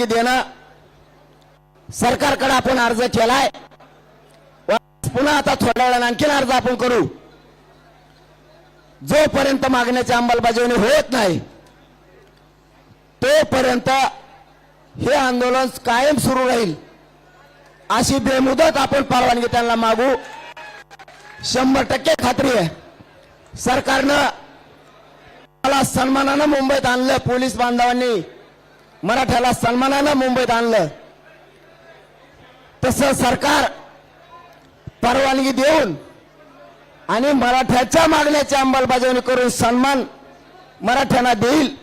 देणं सरकारकडे आपण अर्ज केलाय। पुन्हा आता थोड्या वेळाने आणखीन अर्ज आपण करू। जोपर्यंत मागण्याची अंमलबजावणी होत नाही तोपर्यंत हे आंदोलन कायम सुरू राहील अशी बेमुदत आपण परवानगी त्यांना मागू। 100% खात्री आहे सरकारनं मला सन्मानाने मुंबईत आणलं, पोलीस बांधवांनी मराठ्याला सन्मानाने मुंबईत आणलं, तसं सरकार परवानगी देऊन आणि मराठ्याच्या मागण्याची अंमलबजावणी करून सन्मान मराठ्यांना देईल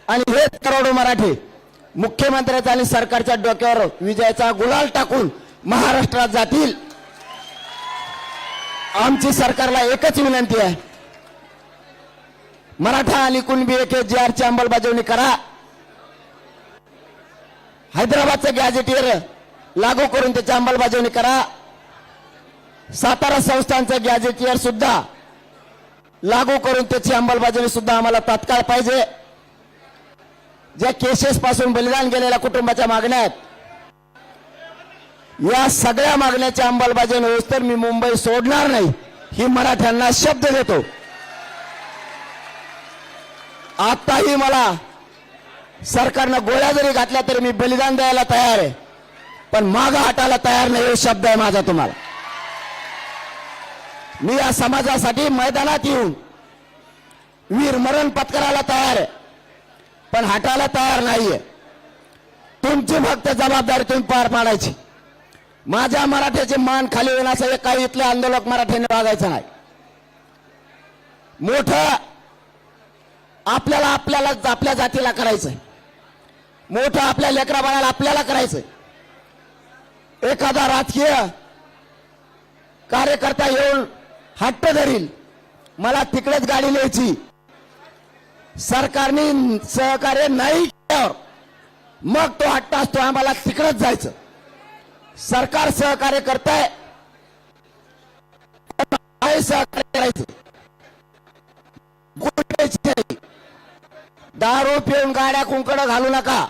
आणि हे करोडो मराठी मुख्यमंत्र्याचा आणि सरकारच्या डोक्यावर विजयाचा गुलाल टाकून महाराष्ट्रात जातील। आमची सरकारला एकच विनंती आहे, मराठा आणि कुणबी AKGR ची अंमलबजावणी करा। हैदराबादचं गॅझेटियर लागू करून त्याची अंमलबजावणी करा। सातारा संस्थानचं गॅझेटियर सुद्धा लागू करून त्याची अंमलबजावणी सुद्धा आम्हाला तात्काळ पाहिजे। ज्या केसेस पासून बलिदान गेलेल्या कुटुंबाच्या मागण्या आहेत, या सगळ्या मागण्याची अंमलबजावणी होईस तर मी मुंबई सोडणार नाही ही मराठ्यांना शब्द देतो। आताही मला सरकारनं गोळ्या जरी घातल्या तरी मी बलिदान द्यायला तयार आहे, पण मागे हटायला तयार नाही हे शब्द आहे माझा तुम्हाला। मी या समाजासाठी मैदानात येऊन वीरमरण पत्करायला तयार आहे, पण हटायला तयार नाहीये। तुमची फक्त जबाबदारी तुम्ही पार पाडायची। माझ्या मराठ्याचे मान खाली होईल असं काही इथले आंदोलक मराठ्यांनी वागायचं नाही। मोठं आपल्याला आपल्या जातीला करायचंय, मोठं आपल्या लेकरा बाळाला आपल्याला करायचंय। एखादा राजकीय कार्यकर्ता येऊन हट्ट धरील मला तिकडेच गाडी न्यायची, सरकारने सहकार्य नाही केल्यावर मग तो हट्ट असतो आम्हाला तिकडेच जायचं। सरकार सहकार्य करताय, सहकार्य करायचं। दारू पिऊन गाड्या कुंकड घालू नका।